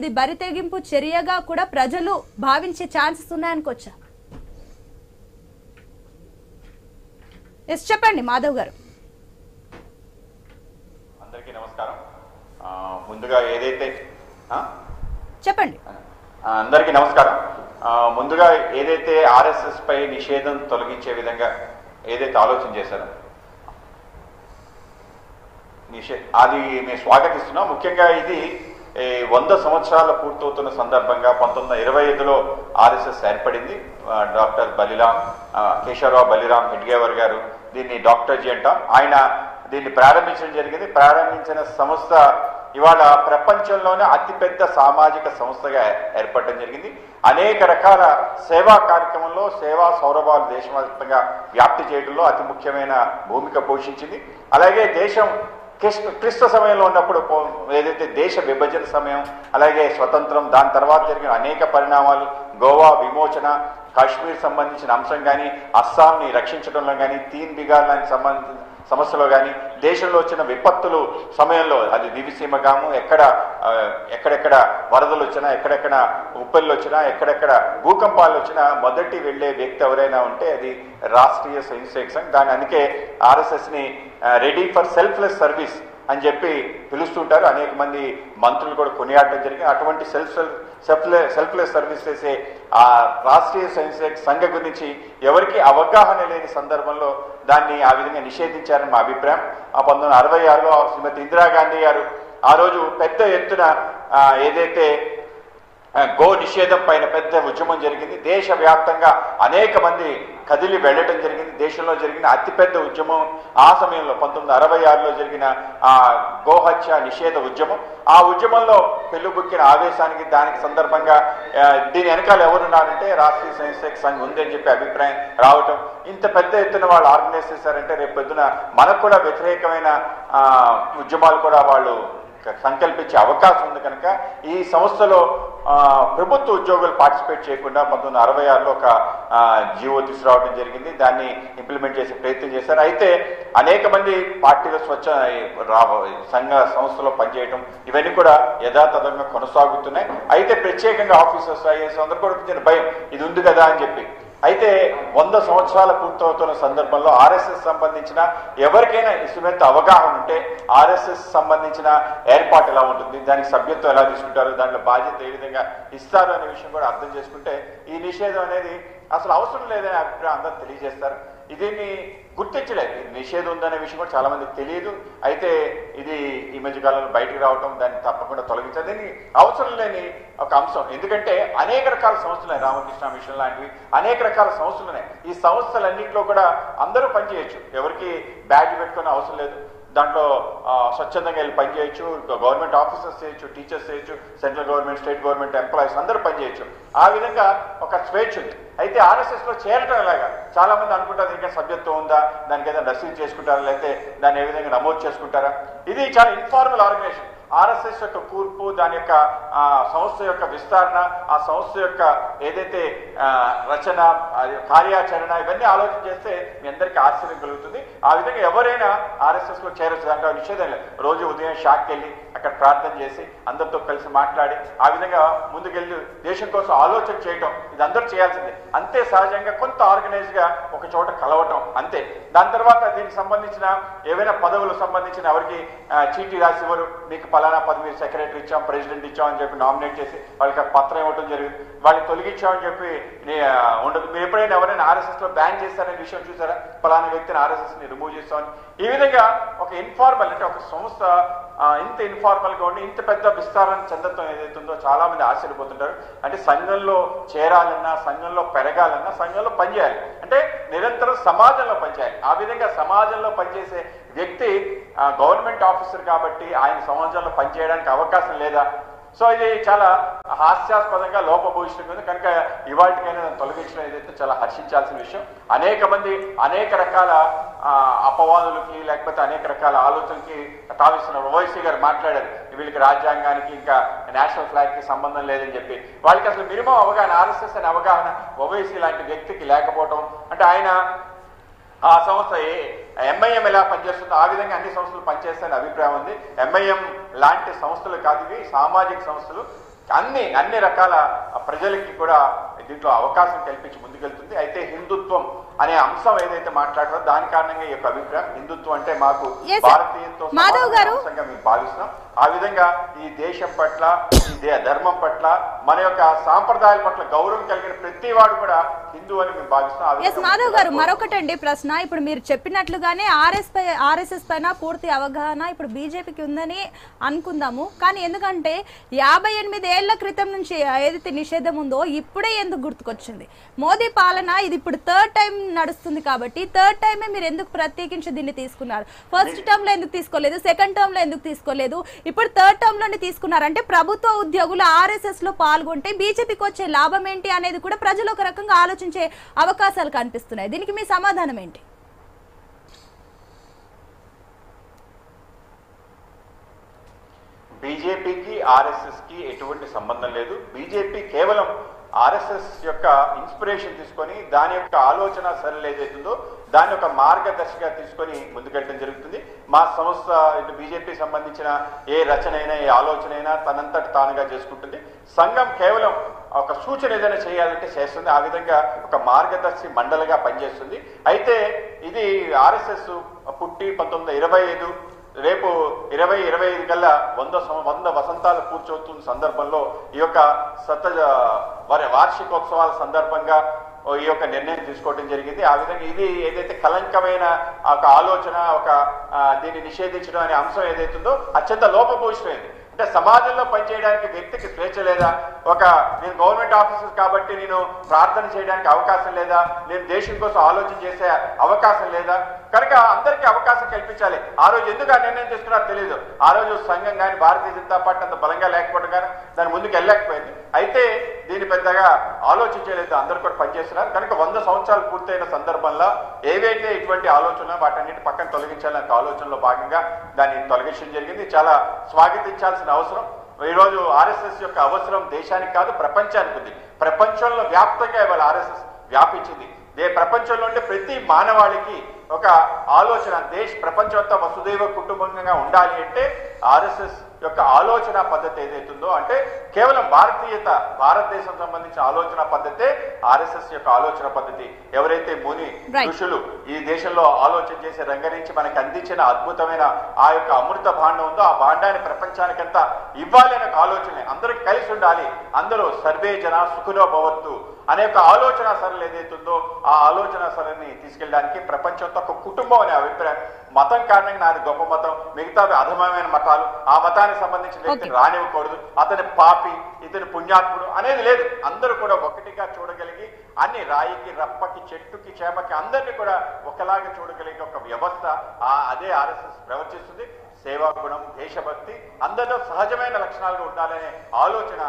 ఇది బరితెగింపు చర్యగా కూడా ప్రజలు భావించే ఛాన్సెస్ ఉన్నాయనుకోవచ్చా? ఎస్ చెప్పండి మాధవ్ గారు. అందరికీ నమస్కారం. ముందుగా ఏదైతే చెప్పండి. అందరికీ నమస్కారం. ముందుగా ఏదైతే ఆర్ఎస్ఎస్ పై నిషేధం తొలగించే విధంగా ఏదైతే ఆలోచన చేశారో అది మేము స్వాగతిస్తున్నాం. ముఖ్యంగా ఇది 100 సంవత్సరాల పూర్తవుతున్న సందర్భంగా 1925లో ఆర్ఎస్ఎస్ ఏర్పడింది. డాక్టర్ కేశవరావు బలిరామ్ హెడ్గేవర్ గారు దీన్ని డాక్టర్జీ అంటాం. ఆయన దీన్ని ప్రారంభించడం జరిగింది. ప్రారంభించిన సంస్థ ఇవాళ ప్రపంచంలోనే అతిపెద్ద సామాజిక సంస్థగా ఏర్పడడం జరిగింది. అనేక రకాల సేవా కార్యక్రమంలో సేవా సౌరభాలు దేశవ్యాప్తంగా వ్యాప్తి చేయడంలో అతి ముఖ్యమైన భూమిక పోషించింది. అలాగే దేశం క్లిష్ట సమయంలో ఉన్నప్పుడు ఏదైతే దేశ విభజన సమయం, అలాగే స్వతంత్రం, దాని తర్వాత జరిగిన అనేక పరిణామాలు, గోవా విమోచన, కాశ్మీర్ సంబంధించిన అంశం కానీ, అస్సాంని రక్షించడంలో కానీ, తీన్ బిగార్ లాంటి సంబంధించిన సమస్యలో కానీ, దేశంలో వచ్చిన విపత్తులు సమయంలో అది దివిసీమగాము ఎక్కడెక్కడ వరదలు వచ్చినా, ఎక్కడెక్కడ ఉప్పెళ్ళు వచ్చినా, ఎక్కడెక్కడ భూకంపాలు వచ్చినా మొదటి వెళ్లే వ్యక్తి ఎవరైనా ఉంటే అది రాష్ట్రీయ స్వయం సేవక్ సంఘ్. దాని అందుకే ఆర్ఎస్ఎస్ని రెడీ ఫర్ సెల్ఫ్లెస్ సర్వీస్ అని చెప్పి పిలుస్తుంటారు. అనేక మంది మంత్రులు కూడా కొనియాడటం జరిగింది. అటువంటి సెల్ఫ్లెస్ సర్వీస్ చేసే ఆ రాష్ట్రీయ స్వయం సేవక్ సంఘ గురించి ఎవరికి అవగాహన లేని సందర్భంలో దాన్ని ఆ విధంగా నిషేధించారని మా అభిప్రాయం. 1966లో శ్రీమతి ఇందిరాగాంధీ గారు ఆ రోజు పెద్ద ఎత్తున ఏదైతే గో నిషేధం పైన పెద్ద ఉద్యమం జరిగింది. దేశవ్యాప్తంగా అనేక మంది కదిలి వెళ్ళటం జరిగింది. దేశంలో జరిగిన అతిపెద్ద ఉద్యమం ఆ సమయంలో 1966లో జరిగిన గోహత్య నిషేధ ఉద్యమం. ఆ ఉద్యమంలో పెళ్ళుబుక్కిన ఆవేశానికి దానికి సందర్భంగా దీని వెనకాల ఎవరున్నారంటే రాష్ట్రీయ స్వయం సేవక్ సంఘ్ ఉంది అని చెప్పి అభిప్రాయం రావటం. ఇంత పెద్ద ఎత్తున వాళ్ళు ఆర్గనైజ్ చేశారంటే రేపు పొద్దున మనకు కూడా వ్యతిరేకమైన ఉద్యమాలు కూడా వాళ్ళు సంకల్పించే అవకాశం ఉంది. కనుక ఈ సంస్థలో ప్రభుత్వ ఉద్యోగులు పార్టిసిపేట్ చేయకుండా 1966లో ఒక జీవో తీసుకురావడం జరిగింది. దాన్ని ఇంప్లిమెంట్ చేసే ప్రయత్నం చేశారు. అయితే అనేక మంది పార్టీలో సంఘ సంస్థలో పనిచేయడం ఇవన్నీ కూడా యథాతథంగా కొనసాగుతున్నాయి. అయితే ప్రత్యేకంగా ఆఫీసర్స్ ఐఏఎస్ అందరూ కూడా కొంచెం భయం ఇది ఉంది కదా అని చెప్పి. అయితే 100 సంవత్సరాల పూర్తవుతున్న సందర్భంలో ఆర్ఎస్ఎస్ సంబంధించిన ఎవరికైనా ఇసుమెంత అవగాహన ఉంటే ఆర్ఎస్ఎస్ సంబంధించిన ఏర్పాటు ఎలా ఉంటుంది, దానికి సభ్యత్వం ఎలా తీసుకుంటారు, దాంట్లో బాధ్యత ఏ విధంగా ఇస్తారు అనే విషయం కూడా అర్థం చేసుకుంటే ఈ నిషేధం అనేది అసలు అవసరం లేదనే అభిప్రాయం అందరూ తెలియజేస్తారు. దీన్ని గుర్తించలేదు. నిషేధం ఉందనే విషయం కూడా చాలా మందికి తెలియదు. అయితే ఇది ఈ మధ్య కాలంలో బయటకు రావడం, దాన్ని తప్పకుండా తొలగించాలి. దీనికి అవసరం లేని ఒక అంశం. ఎందుకంటే అనేక రకాల సంస్థలు ఉన్నాయి, రామకృష్ణ మిషన్ లాంటివి అనేక రకాల సంస్థలు ఉన్నాయి. ఈ సంస్థలన్నింటిలో కూడా అందరూ పనిచేయచ్చు. ఎవరికి బ్యాడ్జ్ పెట్టుకునే అవసరం లేదు. దాంట్లో స్వచ్ఛందంగా వెళ్ళి పనిచేయచ్చు. గవర్నమెంట్ ఆఫీసర్స్ చేయొచ్చు, టీచర్స్ చేయొచ్చు, central government, state government employees అందరూ పనిచేయచ్చు. ఆ విధంగా ఒక స్వేచ్ఛ ఉంది. అయితే ఆర్ఎస్ఎస్లో చేరటం ఎలాగా చాలా మంది అనుకుంటారు, ఇంకా సభ్యత్వం ఉందా, దానికి ఏదైనా రసీదు చేసుకుంటారా, లేకపోతే దాన్ని ఏ విధంగా నమోదు చేసుకుంటారా. ఇది చాలా ఇన్ఫార్మల్ ఆర్గనైజేషన్. ఆర్ఎస్ఎస్ యొక్క కూర్పు, దాని యొక్క సంస్థ యొక్క విస్తరణ, ఆ సంస్థ యొక్క ఏదైతే రచన, కార్యాచరణ ఇవన్నీ ఆలోచన చేస్తే మీ అందరికీ ఆశ్చర్యం కలుగుతుంది. ఆ విధంగా ఎవరైనా ఆర్ఎస్ఎస్లో చేరచ్చు. దాంట్లో నిషేధం లేదు. రోజు ఉదయం షాక్కి వెళ్ళి అక్కడ ప్రార్థన చేసి అందరితో కలిసి మాట్లాడి ఆ విధంగా ముందుకెళ్ళి దేశం కోసం ఆలోచన చేయటం ఇది అందరూ చేయాల్సిందే. అంతే సహజంగా కొంత ఆర్గనైజ్గా ఒక చోట కలవటం అంతే. దాని తర్వాత దీనికి సంబంధించిన ఏవైనా పదవులకు సంబంధించిన ఎవరికి చీటీ రాసి ఇవ్వరు, మీకు పలానా పదవి సెక్రటరీ ఇచ్చాం, ప్రెసిడెంట్ ఇచ్చాం అని చెప్పి నామినేట్ చేసి వాళ్ళకి పత్రం ఇవ్వడం జరిగింది. వాళ్ళకి తొలగించామని చెప్పి ఉండదు. మీరు ఎప్పుడైనా ఎవరైనా ఆర్ఎస్ఎస్లో బ్యాన్ చేస్తారనే విషయం చూసారా? పలానా వ్యక్తిని ఆర్ఎస్ఎస్ని రిమూవ్ చేస్తామని. ఈ విధంగా ఒక ఇన్ఫార్మల్ అంటే ఒక సంస్థ ఇంత ఇన్ఫార్మల్గా ఉండి ఇంత పెద్ద విస్తారణ చెందటం ఏదైతుందో చాలా మంది ఆశ్చర్యపోతుంటారు. అంటే సంఘంలో చేరాలన్నా, సంఘంలో పెరగాలన్నా సంఘంలో పనిచేయాలి. అంటే నిరంతరం సమాజంలో పనిచేయాలి. ఆ విధంగా సమాజంలో పనిచేసే వ్యక్తి గవర్నమెంట్ ఆఫీసర్ కాబట్టి ఆయన సమాజంలో పనిచేయడానికి అవకాశం లేదా? సో ఇది చాలా హాస్యాస్పదంగా లోపభూయిష్టంగా ఉంది. కనుక ఇవాటికైనా తొలగించడం ఏదైతే చాలా హర్షించాల్సిన విషయం. అనేక మంది అనేక రకాల అపవాదులకి లేకపోతే అనేక రకాల ఆలోచనలకి తావిస్తున్న ఓవైసీ గారు మాట్లాడారు. వీళ్ళకి రాజ్యాంగానికి ఇంకా నేషనల్ ఫ్లాగ్కి సంబంధం లేదని చెప్పి. వాళ్ళకి అసలు మినిమం అవగాహన, ఆర్ఎస్ఎస్ అనే అవగాహన ఓవైసీ లాంటి వ్యక్తికి లేకపోవడం. అంటే ఆయన ఆ సంస్థ ఎంఐఎం ఎలా పనిచేస్తుందో ఆ విధంగా అన్ని సంస్థలు పనిచేస్తాయని అభిప్రాయం ఉంది. ఎంఐఎం లాంటి సంస్థలు కాదు ఇవి, సామాజిక సంస్థలు. అన్ని రకాల ప్రజలకి కూడా దీంట్లో అవకాశం కల్పించి ముందుకెళ్తుంది. అయితే హిందుత్వం అనే అంశం ఏదైతే మాట్లాడారో దాని కారణంగా ఈ యొక్క అభిప్రాయం. హిందుత్వం అంటే మాకు భారతీయతో అంశంగా మేము భావిస్తున్నాం. ఆ విధంగా ఈ దేశం పట్ల, ఈ ధర్మం పట్ల, మన యొక్క సాంప్రదాయాల పట్ల గౌరవం కలిగిన ప్రతి వాడు కూడా హిందూ అని మేము భావిస్తున్నాం. మాధవ్ గారు, మరొకటండి ప్రశ్న. ఇప్పుడు మీరు చెప్పినట్లుగానే ఆర్ఎస్ఎస్ పైన పూర్తి అవగాహన ఇప్పుడు బీజేపీకి ఉందని అనుకుందాము. కానీ ఎందుకంటే 58 ఏళ్ల క్రితం నుంచి ఏదైతే నిషేధం ఉందో ఇప్పుడే ఎందుకు గుర్తుకొచ్చింది? మోదీ పాలన ఇది ఇప్పుడు థర్డ్ టైం నడుస్తుంది కాబట్టి థర్డ్ టైమే మీరు ఎందుకు ప్రత్యేకించి దీన్ని తీసుకున్నారు? ఫస్ట్ టర్మ్ లో ఎందుకు తీసుకోలేదు? సెకండ్ టర్మ్ లో ఎందుకు తీసుకోలేదు? ఇప్పుడు థర్డ్ టర్మ్ లోనే తీసుకున్నారు. అంటే ప్రభుత్వ ఉద్యోగులు ఆర్ఎస్ఎస్ లో పాల్గొంటే బీజేపీకి వచ్చే లాభం ఏంటి అనేది కూడా ప్రజలు ఒక రకంగా ఆలోచించే అవకాశాలు కనిపిస్తున్నాయి. దీనికి మీ సమాధానం ఏంటి? బీజేపీకి ఆర్ఎస్ఎస్ కి ఎటువంటి సంబంధం లేదు. బీజేపీ కేవలం ఆర్ఎస్ఎస్ యొక్క ఇన్స్పిరేషన్ తీసుకొని దాని యొక్క ఆలోచన సరళి ఏదైతుందో దాన్ని ఒక మార్గదర్శిగా తీసుకొని ముందుకెళ్ళడం జరుగుతుంది. మా సంస్థ బీజేపీ సంబంధించిన ఏ రచన అయినా, ఏ ఆలోచన అయినా తనంతటి తానుగా చేసుకుంటుంది. సంఘం కేవలం ఒక సూచన ఏదైనా చేయాలంటే చేస్తుంది. ఆ విధంగా ఒక మార్గదర్శి మండలిగా పనిచేస్తుంది. అయితే ఇది ఆర్ఎస్ఎస్ పుట్టి 1925, రేపు 2025 కల్లా 100 వసంతాలు పూర్తవుతున్న సందర్భంలో ఈ యొక్క వార్షికోత్సవాల సందర్భంగా ఈ యొక్క నిర్ణయం తీసుకోవడం జరిగింది. ఆ విధంగా ఇది ఏదైతే కలంకమైన ఒక ఆలోచన, దీన్ని నిషేధించడం అనే అంశం ఏదైతుందో అత్యంత లోపభూయిష్టమైంది. అంటే సమాజంలో పనిచేయడానికి వ్యక్తికి స్వేచ్ఛ లేదా? నేను గవర్నమెంట్ ఆఫీసర్ కాబట్టి నేను ప్రార్థన చేయడానికి అవకాశం లేదా? నేను దేశం కోసం ఆలోచన చేసే అవకాశం లేదా? కనుక అందరికీ అవకాశం కల్పించాలి. ఆ రోజు ఎందుకు ఆ నిర్ణయం తీసుకున్నారో తెలియదు. ఆ రోజు సంఘం కానీ భారతీయ జనతా పార్టీ అంత బలంగా లేకపోవడం కానీ దాని ముందుకు వెళ్ళలేకపోయింది. అయితే దీన్ని పెద్దగా ఆలోచించలేదు, అందరూ కూడా పనిచేస్తున్నారు. కనుక 100 సంవత్సరాలు పూర్తయిన సందర్భంలో ఏవైతే ఇటువంటి ఆలోచన వాటన్నిటి పక్కన తొలగించాలనే ఆలోచనలో భాగంగా దాన్ని తొలగించడం జరిగింది. చాలా స్వాగతించాల్సిన అవసరం. ఈరోజు ఆర్ఎస్ఎస్ యొక్క అవసరం దేశానికి కాదు, ప్రపంచానికి ఉంది. ప్రపంచంలో వ్యాప్తంగా ఇవాళ ఆర్ఎస్ఎస్ వ్యాపించింది. ప్రపంచంలో ఉండే ప్రతి మానవాళికి ఒక ఆలోచన, ప్రపంచం అంతా వసుదైవ కుటుంబంగా ఉండాలి అంటే ఆర్ఎస్ఎస్ యొక్క ఆలోచన పద్ధతి ఏదైతుందో, అంటే కేవలం భారతదేశం సంబంధించిన ఆలోచన పద్ధతే ఆర్ఎస్ఎస్ యొక్క ఆలోచన పద్ధతి. ఎవరైతే ముని ఋషులు ఈ దేశంలో ఆలోచన చేసి రంగరించి మనకు అందించిన అద్భుతమైన ఆ యొక్క అమృత భాండం ఉందో ఆ భాండాన్ని ప్రపంచానికంతా ఇవ్వాలి అనే ఆలోచన, అందరికి కలిసి ఉండాలి, అందరూ సర్వే జన సుఖినో భవత్తు అనే ఒక ఆలోచన సరళి ఏదైతుందో ఆ ఆలోచన సరళిని తీసుకెళ్ళడానికి ప్రపంచంతో ఒక కుటుంబం అనే అభిప్రాయం. మతం కారణంగా నాది గొప్ప మతం, మిగతావి అధమమైన మతాలు, ఆ మతానికి సంబంధించిన వ్యక్తిని రానివ్వకూడదు, అతని పాపి, ఇతని పుణ్యాత్ముడు అనేది లేదు. అందరూ కూడా ఒకటిగా చూడగలిగి అన్ని రాయికి, రప్పకి, చెట్టుకి, చేమకి అందరినీ కూడా ఒకలాగా చూడగలిగే ఒక వ్యవస్థ అదే ఆర్ఎస్ఎస్ ప్రవర్తిస్తుంది. సేవా గుణం, దేశభక్తి అందరిలో సహజమైన లక్షణాలుగా ఉండాలనే ఆలోచన